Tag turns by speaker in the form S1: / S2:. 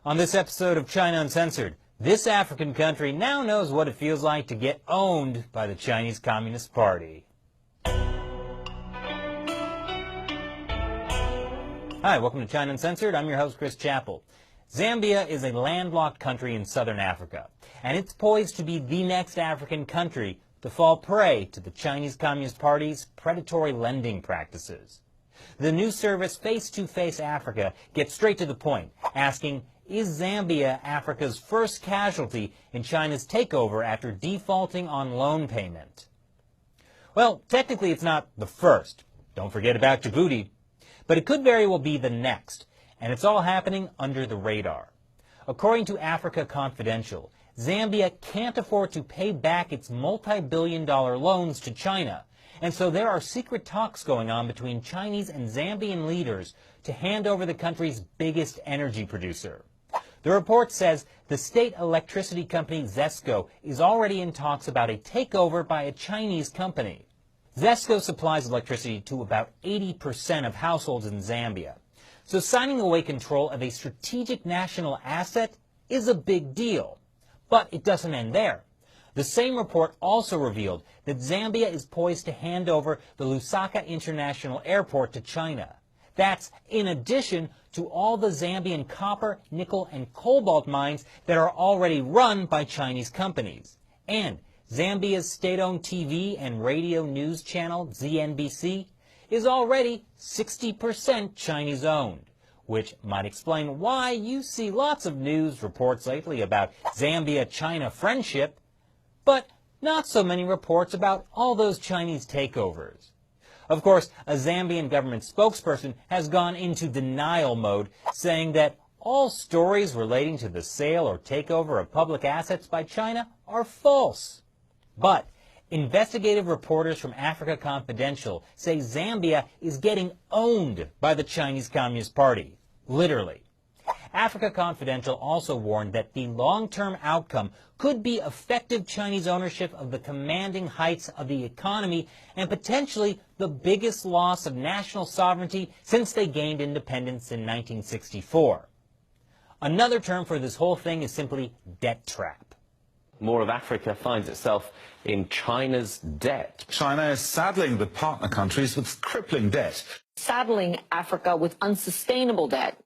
S1: On this episode of China Uncensored, this African country now knows what it feels like to get owned by the Chinese Communist Party. Hi, welcome to China Uncensored. I'm your host, Chris Chappell. Zambia is a landlocked country in southern Africa, and it's poised to be the next African country to fall prey to the Chinese Communist Party's predatory lending practices. The news service Face to Face Africa gets straight to the point, asking, is Zambia Africa's first casualty in China's takeover after defaulting on loan payment? Well, technically it's not the first. Don't forget about Djibouti. But it could very well be the next, and it's all happening under the radar. According to Africa Confidential, Zambia can't afford to pay back its multi-billion-dollar loans to China, and so there are secret talks going on between Chinese and Zambian leaders to hand over the country's biggest energy producer. The report says the state electricity company ZESCO is already in talks about a takeover by a Chinese company. ZESCO supplies electricity to about 80% of households in Zambia. So signing away control of a strategic national asset is a big deal. But it doesn't end there. The same report also revealed that Zambia is poised to hand over the Lusaka International Airport to China. That's in addition to all the Zambian copper, nickel, and cobalt mines that are already run by Chinese companies. And Zambia's state-owned TV and radio news channel, ZNBC, is already 60% Chinese-owned, which might explain why you see lots of news reports lately about Zambia-China friendship, but not so many reports about all those Chinese takeovers. Of course, a Zambian government spokesperson has gone into denial mode, saying that all stories relating to the sale or takeover of public assets by China are false. But investigative reporters from Africa Confidential say Zambia is getting owned by the Chinese Communist Party, literally. Africa Confidential also warned that the long-term outcome could be effective Chinese ownership of the commanding heights of the economy and potentially the biggest loss of national sovereignty since they gained independence in 1964. Another term for this whole thing is simply debt trap.
S2: More of Africa finds itself in China's debt.
S3: China is saddling the partner countries with crippling debt.
S4: Saddling Africa with unsustainable debt.